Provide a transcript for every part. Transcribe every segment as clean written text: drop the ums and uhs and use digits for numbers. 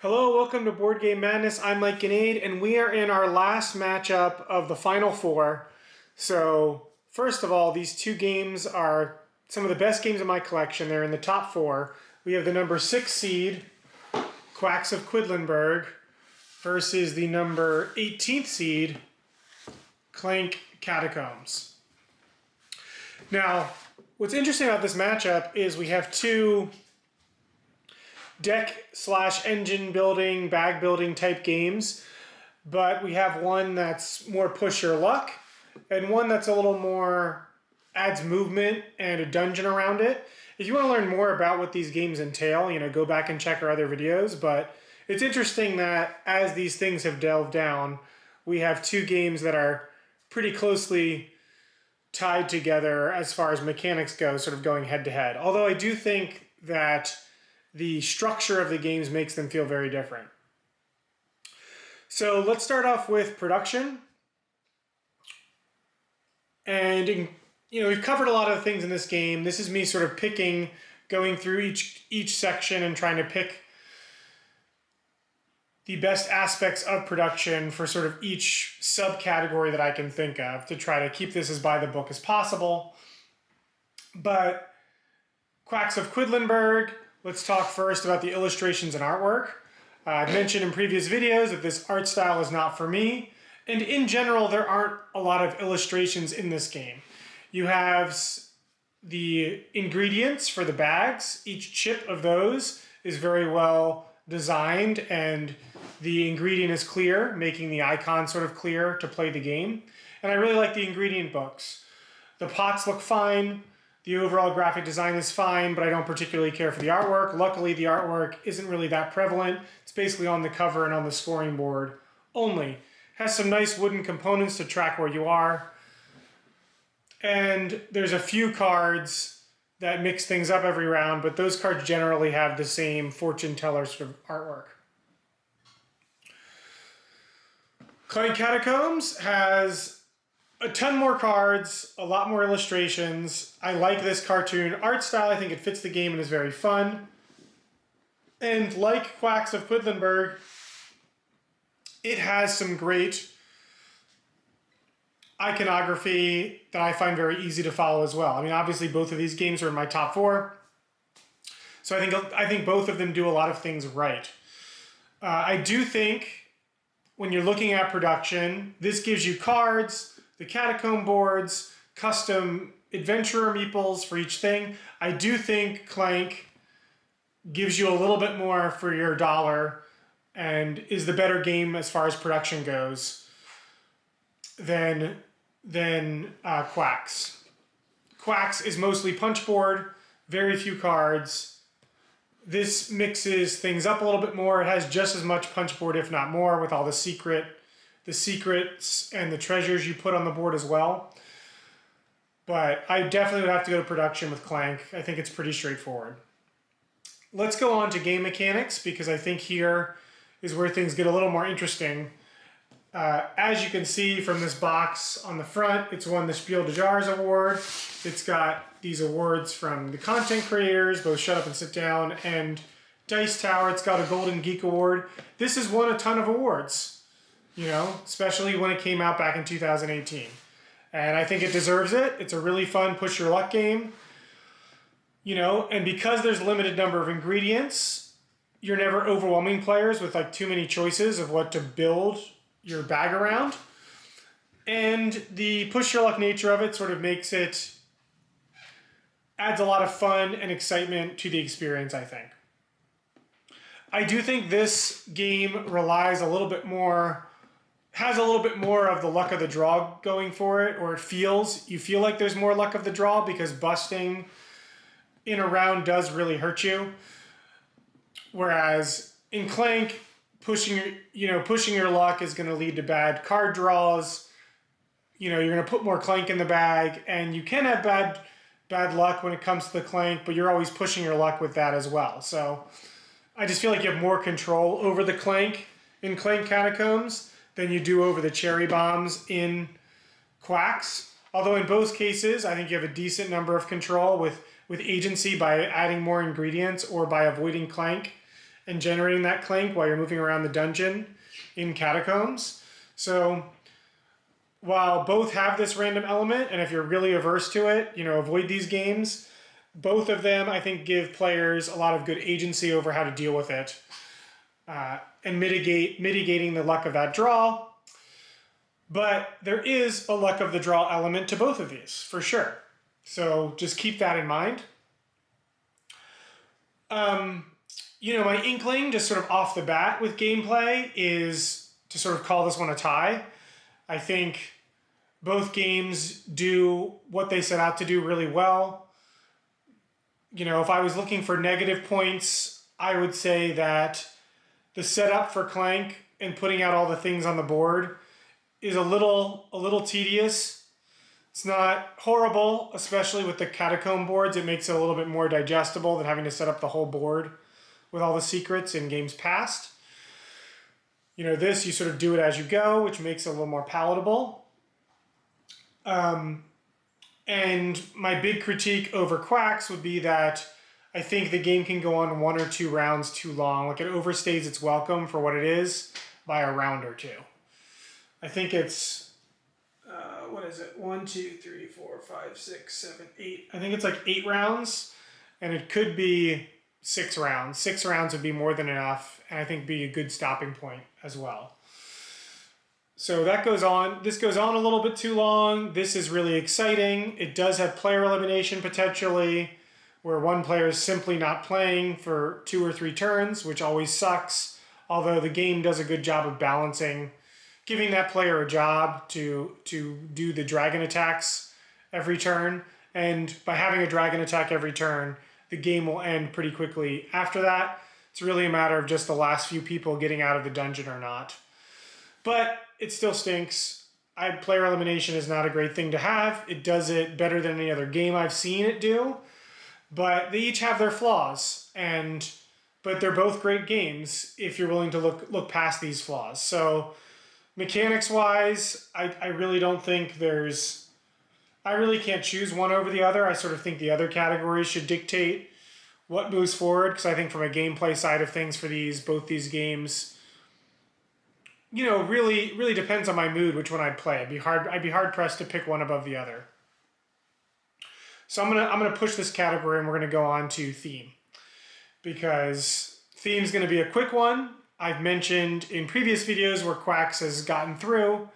Hello, welcome to Board Game Madness. I'm Mike Ganade, and we are in our last matchup of the Final Four. So, first of all, these two games are some of the best games in my collection. They're in the top four. We have the number 6 seed, Quacks of Quendlinburg, versus the number 18th seed, Clank Catacombs. Now, what's interesting about this matchup is we have two deck/engine building, bag building type games, but we have one that's more push your luck and one that's a little more adds movement and a dungeon around it. If you want to learn more about what these games entail, go back and check our other videos, but it's interesting that as these things have delved down, we have two games that are pretty closely tied together as far as mechanics go, sort of going head to head. Although I do think that the structure of the games makes them feel very different. So let's start off with production. And we've covered a lot of things in this game. This is me sort of going through each section and trying to pick the best aspects of production for sort of each subcategory that I can think of to try to keep this as by the book as possible. But Quacks of Quendlinburg, let's talk first about the illustrations and artwork. I've mentioned in previous videos that this art style is not for me, and in general there aren't a lot of illustrations in this game. You have the ingredients for the bags. Each chip of those is very well designed and the ingredient is clear, making the icon sort of clear to play the game. And I really like the ingredient books. The pots look fine. The overall graphic design is fine, but I don't particularly care for the artwork. Luckily, the artwork isn't really that prevalent. It's basically on the cover and on the scoring board only. Has some nice wooden components to track where you are. And there's a few cards that mix things up every round, but those cards generally have the same fortune teller sort of artwork. Clank Catacombs has a ton more cards, a lot more illustrations. I like this cartoon art style. I think it fits the game and is very fun. And like Quacks of Quendlinburg, it has some great iconography that I find very easy to follow as well. I mean, obviously both of these games are in my top four. So I think both of them do a lot of things right. I do think when you're looking at production, this gives you cards, the catacomb boards, custom adventurer meeples for each thing. I do think Clank gives you a little bit more for your dollar and is the better game as far as production goes than Quacks. Quacks is mostly punch board, very few cards. This mixes things up a little bit more. It has just as much punch board, if not more, with all the secrets and the treasures you put on the board as well. But I definitely would have to go to production with Clank. I think it's pretty straightforward. Let's go on to game mechanics, because I think here is where things get a little more interesting. As you can see from this box on the front, it's won the Spiel des Jahres award. It's got these awards from the content creators, both Shut Up and Sit Down and Dice Tower. It's got a Golden Geek Award. This has won a ton of awards, especially when it came out back in 2018. And I think it deserves it. It's a really fun push your luck game. And because there's a limited number of ingredients, you're never overwhelming players with like too many choices of what to build your bag around. And the push your luck nature of it sort of adds a lot of fun and excitement to the experience, I think. I do think this game relies a little bit more, has a little bit more of the luck of the draw going for it, or you feel like there's more luck of the draw because busting in a round does really hurt you. Whereas in Clank, pushing your luck is going to lead to bad card draws. You're going to put more Clank in the bag, and you can have bad luck when it comes to the Clank, but you're always pushing your luck with that as well. So I just feel like you have more control over the Clank in Clank Catacombs than you do over the cherry bombs in Quacks. Although in both cases, I think you have a decent number of control with agency by adding more ingredients or by avoiding Clank and generating that clank while you're moving around the dungeon in Catacombs. So while both have this random element, and if you're really averse to it, avoid these games, both of them, I think, give players a lot of good agency over how to deal with it and mitigating the luck of that draw. But there is a luck of the draw element to both of these, for sure. So just keep that in mind. My inkling, just sort of off the bat with gameplay, is to sort of call this one a tie. I think both games do what they set out to do really well. If I was looking for negative points, I would say that the setup for Clank and putting out all the things on the board is a little tedious. It's not horrible, especially with the catacomb boards. It makes it a little bit more digestible than having to set up the whole board with all the secrets in games past. This, you sort of do it as you go, which makes it a little more palatable. And my big critique over Quacks would be that I think the game can go on 1 or 2 rounds too long. Like, it overstays its welcome for what it is by a round or 2. I think it's, 1, 2, 3, 4, 5, 6, 7, 8. I think it's like 8 rounds, and it could be 6 rounds. 6 rounds would be more than enough, and I think be a good stopping point as well. So that goes on. This goes on a little bit too long. This is really exciting. It does have player elimination potentially, where one player is simply not playing for 2 or 3 turns, which always sucks. Although the game does a good job of balancing, giving that player a job to do the dragon attacks every turn. And by having a dragon attack every turn, the game will end pretty quickly after that. It's really a matter of just the last few people getting out of the dungeon or not. But it still stinks. Player elimination is not a great thing to have. It does it better than any other game I've seen it do. But they each have their flaws. But they're both great games if you're willing to look past these flaws. So mechanics-wise, I really don't think I really can't choose one over the other. I sort of think the other categories should dictate what moves forward, because I think from a gameplay side of things for both these games, really depends on my mood which one I'd play. I'd be hard pressed to pick one above the other. So I'm gonna push this category, and we're gonna go on to theme, because theme's gonna be a quick one. I've mentioned in previous videos where Quacks has gotten through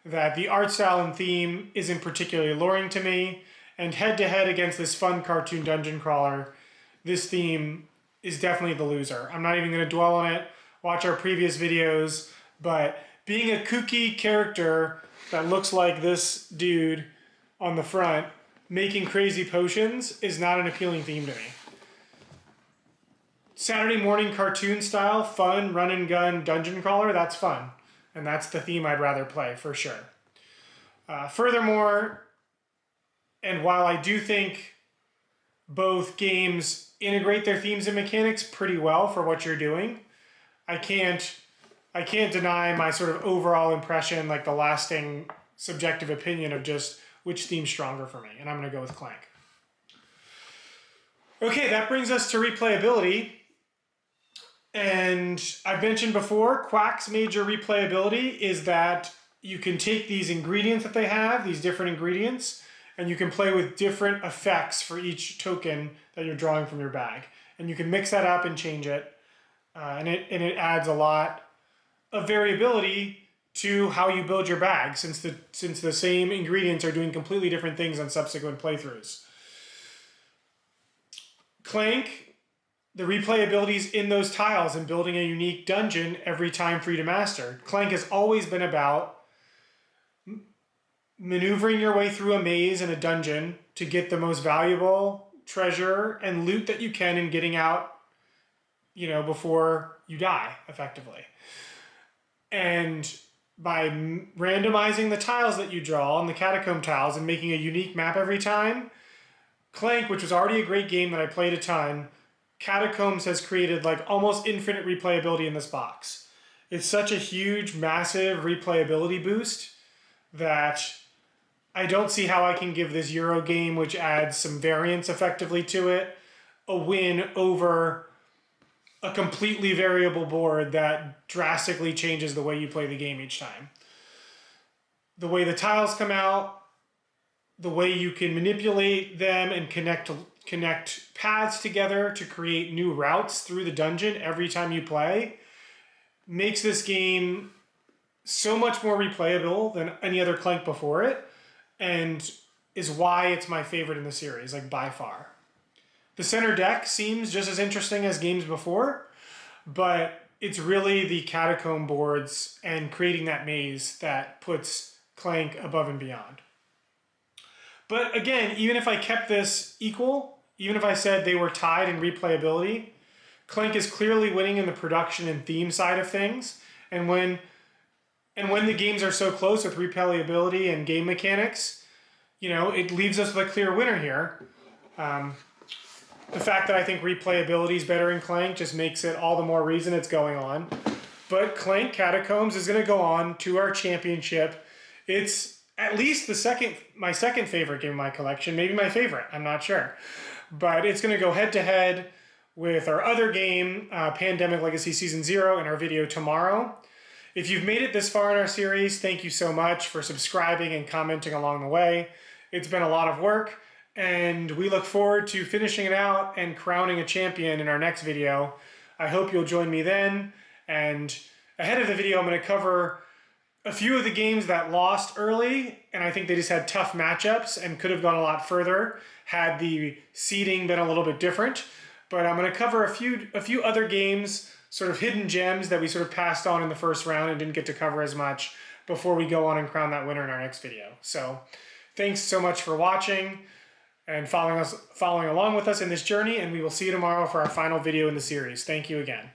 that the art style and theme isn't particularly alluring to me, and head-to-head against this fun cartoon dungeon crawler, this theme is definitely the loser. I'm not even going to dwell on it. Watch our previous videos, but being a kooky character that looks like this dude on the front making crazy potions is not an appealing theme to me. Saturday morning cartoon style, fun, run and gun dungeon crawler, that's fun. And that's the theme I'd rather play, for sure. Furthermore, and while I do think both games integrate their themes and mechanics pretty well for what you're doing, I can't deny my sort of overall impression, like the lasting subjective opinion of just which theme's stronger for me. And I'm going to go with Clank. Okay, that brings us to replayability. And I've mentioned before, Quack's major replayability is that you can take these ingredients that they have, these different ingredients, and you can play with different effects for each token that you're drawing from your bag. And you can mix that up and change it. And it adds a lot of variability to how you build your bag, since the same ingredients are doing completely different things on subsequent playthroughs. Clank, the replayability is in those tiles and building a unique dungeon every time for you to master. Clank has always been about maneuvering your way through a maze in a dungeon to get the most valuable treasure and loot that you can, and getting out, before you die, effectively. And by randomizing the tiles that you draw on the catacomb tiles and making a unique map every time, Clank, which was already a great game that I played a ton, Catacombs has created like almost infinite replayability in this box. It's such a huge, massive replayability boost that I don't see how I can give this Euro game, which adds some variance effectively to it, a win over a completely variable board that drastically changes the way you play the game each time. The way the tiles come out, the way you can manipulate them and connect paths together to create new routes through the dungeon every time you play, makes this game so much more replayable than any other Clank before it, and is why it's my favorite in the series, like by far. The center deck seems just as interesting as games before, but it's really the catacomb boards and creating that maze that puts Clank above and beyond. But again, even if I kept this equal, even if I said they were tied in replayability, Clank is clearly winning in the production and theme side of things. And when the games are so close with replayability and game mechanics, you know, it leaves us with a clear winner here. The fact that I think replayability is better in Clank just makes it all the more reason it's going on. But Clank Catacombs is going to go on to our championship. It's at least my second favorite game in my collection, maybe my favorite, I'm not sure. But it's going to go head to head with our other game, Pandemic Legacy Season 0, in our video tomorrow. If you've made it this far in our series, thank you so much for subscribing and commenting along the way. It's been a lot of work, and we look forward to finishing it out and crowning a champion in our next video. I hope you'll join me then. And ahead of the video, I'm going to cover a few of the games that lost early, and I think they just had tough matchups and could have gone a lot further had the seeding been a little bit different. But I'm going to cover a few other games, sort of hidden gems that we sort of passed on in the first round and didn't get to cover as much before we go on and crown that winner in our next video. So thanks so much for watching and following along with us in this journey, and we will see you tomorrow for our final video in the series. Thank you again.